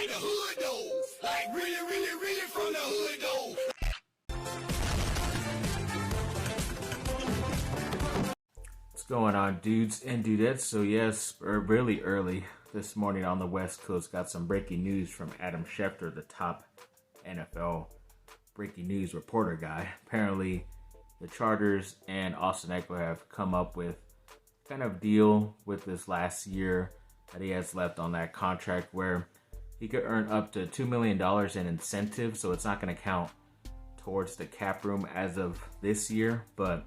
like the hood though. Like really, really, really from the hood though. What's going on, dudes and dudettes? So yes, really early this morning on the West Coast, got some breaking news from Adam Schefter, the top NFL breaking news reporter guy. Apparently, the Chargers and Austin Ekeler have come up with kind of deal with this last year that he has left on that contract where he could earn up to $2 million in incentives, so it's not going to count towards the cap room as of this year, but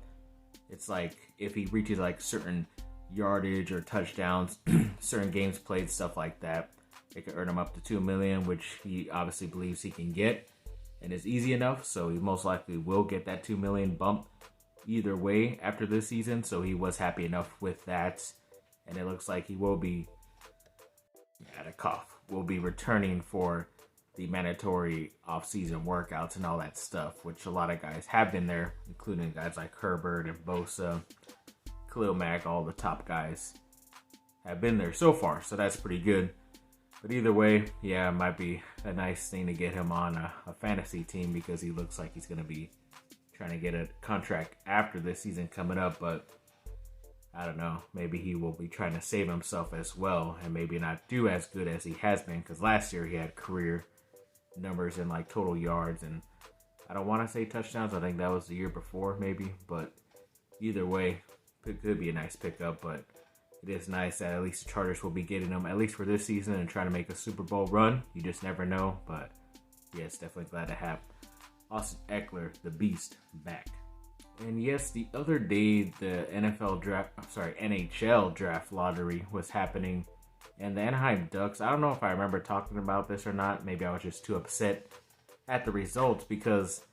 it's like if he reaches like certain yardage or touchdowns, certain games played, stuff like that, they could earn him up to $2 million, which he obviously believes he can get and is easy enough, so he most likely will get that $2 million bump either way after this season. So he was happy enough with that, and it looks like he will be returning for the mandatory off-season workouts and all that stuff, which a lot of guys have been there, including guys like Herbert and Bosa, Khalil Mack. All the top guys have been there so far, so that's pretty good. But either way, yeah, it might be a nice thing to get him on a fantasy team, because he looks like he's going to be trying to get a contract after this season coming up, but I don't know, maybe he will be trying to save himself as well and maybe not do as good as he has been, because last year he had career numbers in like total yards, and I don't want to say touchdowns, I think that was the year before maybe, but either way, it could be a nice pickup. But it is nice that at least the Chargers will be getting him at least for this season and trying to make a Super Bowl run. You just never know, but yes, definitely glad to have Austin Ekeler, the Beast, back. And yes, the other day the NHL draft lottery was happening, and the Anaheim Ducks, I don't know if I remember talking about this or not, maybe I was just too upset at the results, because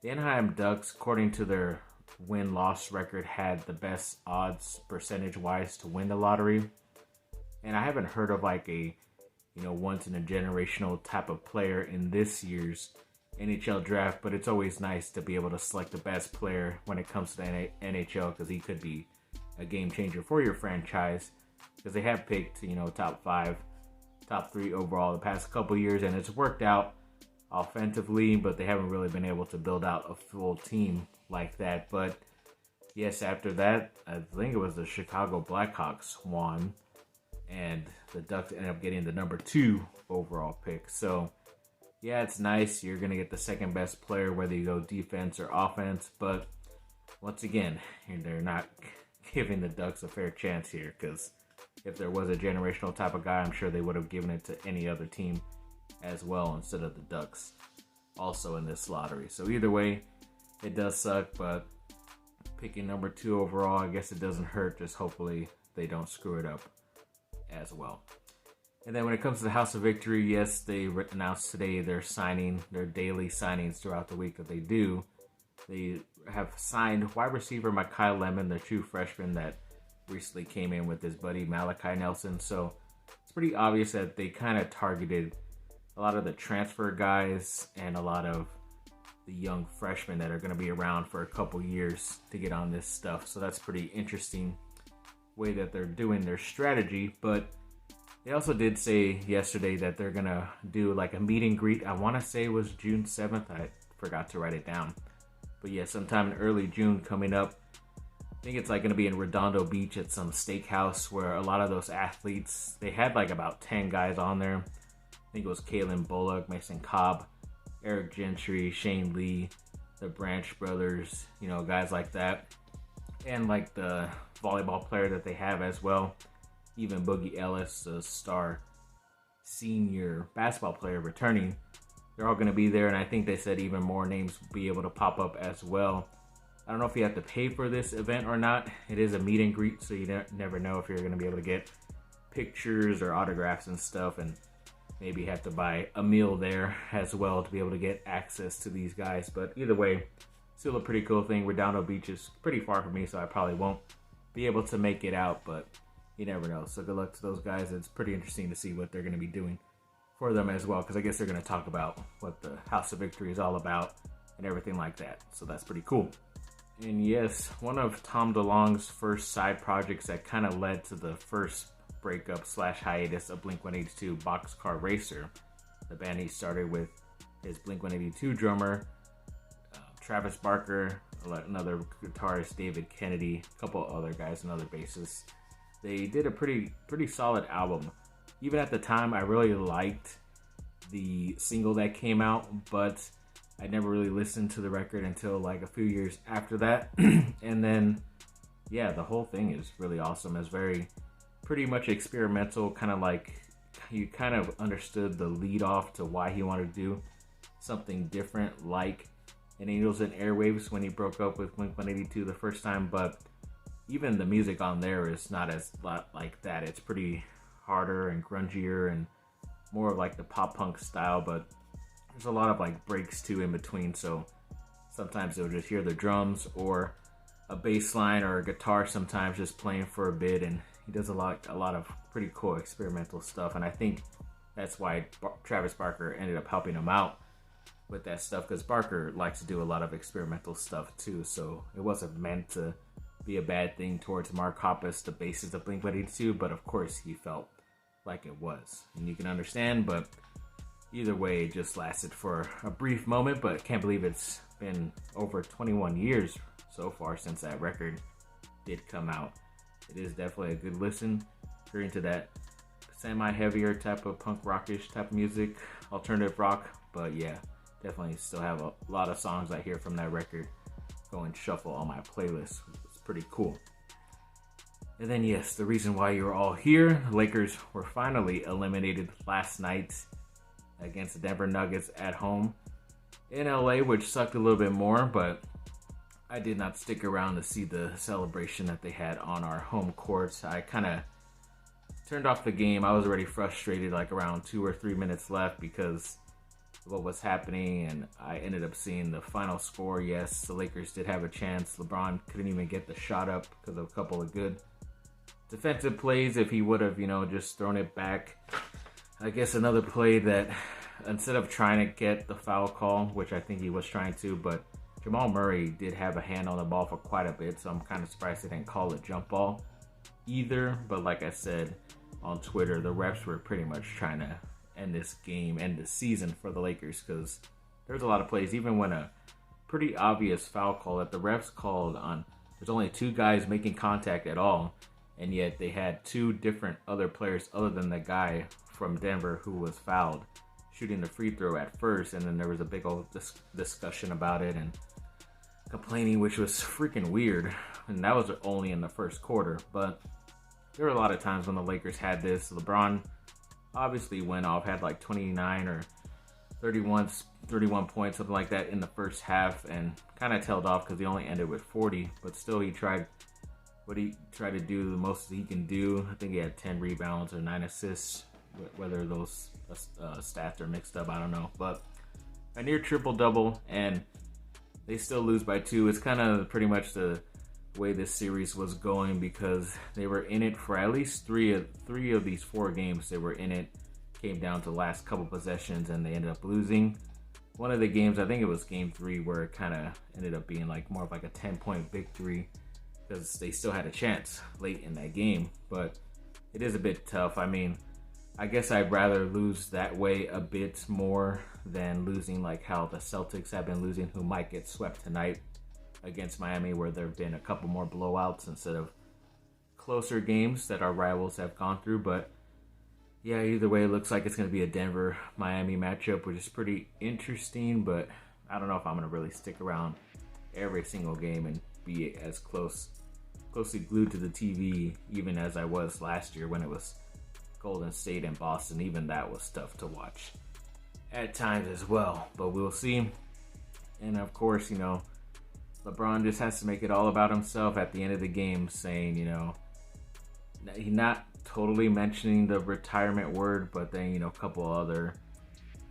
the Anaheim Ducks, according to their win-loss record, had the best odds percentage-wise to win the lottery. And I haven't heard of like a, once-in-a-generational type of player in this year's NHL draft, but it's always nice to be able to select the best player when it comes to the NHL, because he could be a game changer for your franchise, because they have picked, top 5, top 3 overall the past couple years, and it's worked out offensively, but they haven't really been able to build out a full team like that. But yes, after that, I think it was the Chicago Blackhawks won, and the Ducks ended up getting the number 2 overall pick. So yeah, it's nice. You're going to get the second best player, whether you go defense or offense. But once again, they're not giving the Ducks a fair chance here, because if there was a generational type of guy, I'm sure they would have given it to any other team as well instead of the Ducks also in this lottery. So either way, it does suck, but picking number 2 overall, I guess it doesn't hurt. Just hopefully they don't screw it up as well. And then when it comes to the House of Victory, yes, they announced today they're signing their daily signings throughout the week that they do. They have signed wide receiver Mekhi Lemon, the true freshman that recently came in with his buddy Malachi Nelson. So it's pretty obvious that they kind of targeted a lot of the transfer guys and a lot of the young freshmen that are going to be around for a couple years to get on this stuff. So that's pretty interesting way that they're doing their strategy. But they also did say yesterday that they're going to do like a meet and greet. I want to say it was June 7th. I forgot to write it down. But yeah, sometime in early June coming up. I think it's like going to be in Redondo Beach at some steakhouse, where a lot of those athletes, they had like about 10 guys on there. I think it was Kalen Bullock, Mason Cobb, Eric Gentry, Shane Lee, the Branch brothers, guys like that. And like the volleyball player that they have as well. Even Boogie Ellis, the star senior basketball player returning. They're all going to be there, and I think they said even more names will be able to pop up as well. I don't know if you have to pay for this event or not. It is a meet and greet, so you never know if you're going to be able to get pictures or autographs and stuff, and maybe have to buy a meal there as well to be able to get access to these guys. But either way, still a pretty cool thing. Redondo Beach is pretty far from me, so I probably won't be able to make it out, but you never know. So good luck to those guys. It's pretty interesting to see what they're going to be doing for them as well, because I guess they're going to talk about what the House of Victory is all about and everything like that. So that's pretty cool. And yes, one of Tom DeLonge's first side projects that kind of led to the first breakup / hiatus of Blink-182, Boxcar Racer, the band he started with his Blink-182 drummer, Travis Barker, another guitarist, David Kennedy, a couple other guys, another bassist. They did a pretty solid album. Even at the time, I really liked the single that came out, but I never really listened to the record until like a few years after that. And then, yeah, the whole thing is really awesome. It's pretty much experimental, kind of like you kind of understood the lead off to why he wanted to do something different, like an Angels and Airwaves when he broke up with Blink-182 the first time. But even the music on there is not as like that. It's pretty harder and grungier and more of like the pop punk style, but there's a lot of like breaks too in between. So sometimes you'll just hear the drums or a bass line or a guitar sometimes just playing for a bit, and he does a lot of pretty cool experimental stuff. And I think that's why Travis Barker ended up helping him out with that stuff, because Barker likes to do a lot of experimental stuff too. So it wasn't meant to be a bad thing towards Mark Hoppus, the bassist of Blink-182, but of course he felt like it was, and you can understand. But either way, it just lasted for a brief moment. But can't believe it's been over 21 years so far since that record did come out. It is definitely a good listen. If you're into that semi-heavier type of punk rockish type of music, alternative rock. But yeah, definitely still have a lot of songs I hear from that record go and shuffle on my playlist. It's pretty cool. And then yes, the reason why you're all here, the Lakers were finally eliminated last night against the Denver Nuggets at home in LA, which sucked a little bit more, but I did not stick around to see the celebration that they had on our home courts. I kind of turned off the game. I was already frustrated like around 2 or 3 minutes left because of what was happening, and I ended up seeing the final score. Yes, the Lakers did have a chance. LeBron couldn't even get the shot up because of a couple of good defensive plays. If he would have, just thrown it back. I guess another play that instead of trying to get the foul call, which I think he was trying to, but Jamal Murray did have a hand on the ball for quite a bit, so I'm kind of surprised they didn't call it jump ball either. But like I said on Twitter, the refs were pretty much trying to end this game, end the season for the Lakers, because there's a lot of plays, even when a pretty obvious foul call that the refs called on, there's only 2 guys making contact at all, and yet they had 2 different other players other than the guy from Denver who was fouled shooting the free throw at first, and then there was a big old discussion about it and complaining, which was freaking weird, and that was only in the first quarter. But there were a lot of times when the Lakers had this. LeBron obviously went off, had like 29 or 31 points, something like that in the first half, and kind of tailed off because he only ended with 40, but still he tried to do the most he can do. I think he had 10 rebounds or 9 assists, whether those stats are mixed up, I don't know, but a near triple-double, and they still lose by 2. It's kind of pretty much the way this series was going, because they were in it for at least three of these 4 games. They were in it, came down to the last couple possessions, and they ended up losing. One of the games, I think it was game 3, where it kind of ended up being like more of like a 10-point victory, because they still had a chance late in that game. But it is a bit tough. I mean, I guess I'd rather lose that way a bit more than losing like how the Celtics have been losing, who might get swept tonight against Miami, where there have been a couple more blowouts instead of closer games that our rivals have gone through. But yeah, either way, it looks like it's going to be a Denver-Miami matchup, which is pretty interesting, but I don't know if I'm going to really stick around every single game and be as closely glued to the TV even as I was last year when it was Golden State and Boston. Even that was tough to watch at times as well, but we'll see. And of course, LeBron just has to make it all about himself at the end of the game, saying, he's not totally mentioning the retirement word, but then, a couple other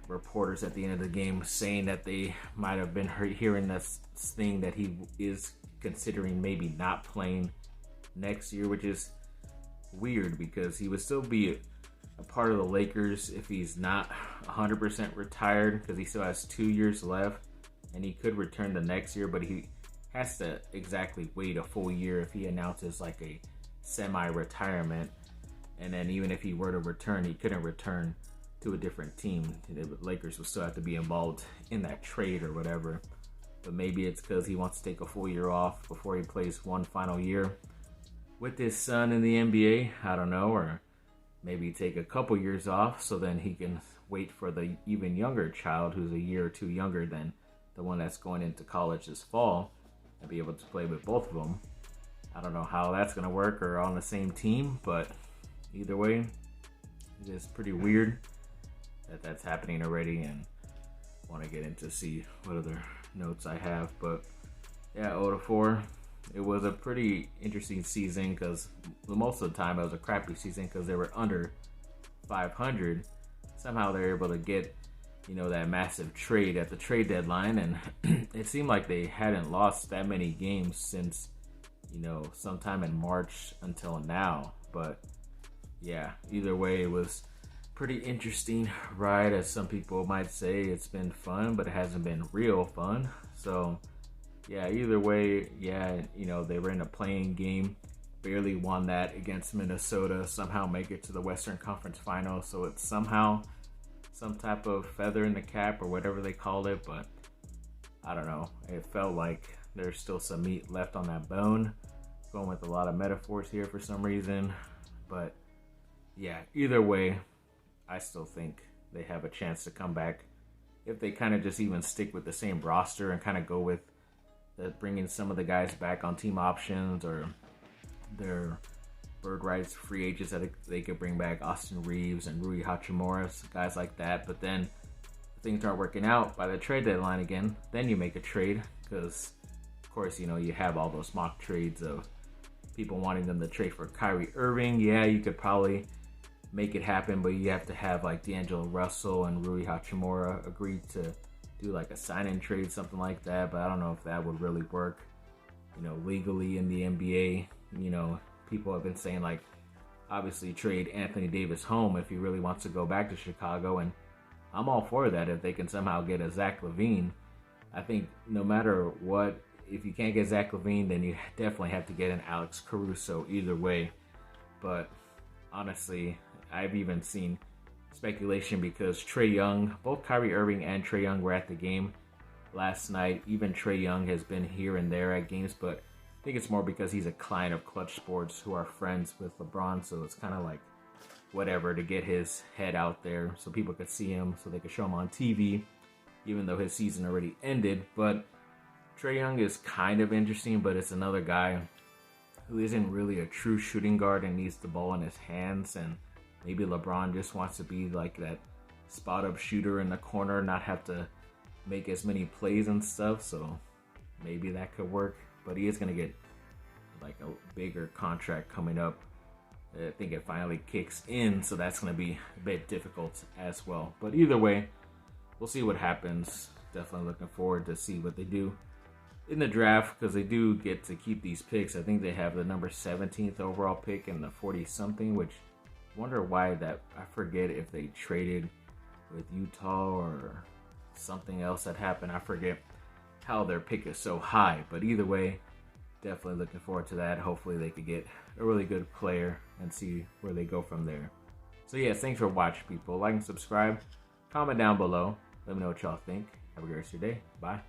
reporters at the end of the game saying that they might have been hearing this thing that he is considering maybe not playing next year, which is weird because he would still be a part of the Lakers if he's not 100% retired, because he still has 2 years left and he could return the next year, but he has to exactly wait a full year if he announces like a semi-retirement. And then even if he were to return, he couldn't return to a different team. The Lakers will still have to be involved in that trade or whatever. But maybe it's because he wants to take a full year off before he plays one final year with his son in the NBA. I don't know. Or maybe take a couple years off so then he can wait for the even younger child who's a year or two younger than the one that's going into college this fall and be able to play with both of them. I don't know how that's going to work or on the same team, but either way, it's pretty weird that that's happening already, and want to get into see what other notes I have. But yeah, 0-4. It was a pretty interesting season because most of the time it was a crappy season because they were under 500. Somehow they were able to get, that massive trade at the trade deadline, and it seemed like they hadn't lost that many games since, sometime in March until now. But yeah, either way, it was pretty interesting ride, as some people might say. It's been fun, but it hasn't been real fun. So yeah, either way, yeah, they were in a playing game, barely won that against Minnesota, somehow make it to the Western Conference Finals. So it's somehow some type of feather in the cap or whatever they called it, but I don't know. It felt like there's still some meat left on that bone. Going with a lot of metaphors here for some reason, but yeah, either way, I still think they have a chance to come back if they kind of just even stick with the same roster and kind of go with bringing some of the guys back on team options or their bird rights free agents that they could bring back, Austin Reeves and Rui Hachimura, guys like that. But then if things aren't working out by the trade deadline again, then you make a trade because, of course, you have all those mock trades of people wanting them to trade for Kyrie Irving. Yeah, you could probably make it happen, but you have to have like D'Angelo Russell and Rui Hachimura agree to do like a sign-in trade, something like that. But I don't know if that would really work, legally in the NBA. People have been saying like, obviously trade Anthony Davis home if he really wants to go back to Chicago, and I'm all for that if they can somehow get a Zach LaVine. I think no matter what, if you can't get Zach LaVine, then you definitely have to get an Alex Caruso either way. But honestly, I've even seen speculation because Trae Young, both Kyrie Irving and Trae Young were at the game last night. Even Trae Young has been here and there at games, but I think it's more because he's a client of Clutch Sports who are friends with LeBron, so it's kind of like whatever to get his head out there so people could see him, so they could show him on TV, even though his season already ended. But Trae Young is kind of interesting, but it's another guy who isn't really a true shooting guard and needs the ball in his hands, and maybe LeBron just wants to be like that spot-up shooter in the corner, not have to make as many plays and stuff, so maybe that could work. But he is going to get like a bigger contract coming up. I think it finally kicks in, so that's going to be a bit difficult as well. But either way, we'll see what happens. Definitely looking forward to see what they do in the draft, because they do get to keep these picks. I think they have the number 17th overall pick and the 40-something, which I wonder why that. I forget if they traded with Utah or something else that happened. I forget how their pick is so high, but either way, definitely looking forward to that. Hopefully they could get a really good player and see where they go from there. So yeah, thanks for watching, people. Like and subscribe, comment down below, let me know what y'all think. Have a great rest of your day. Bye.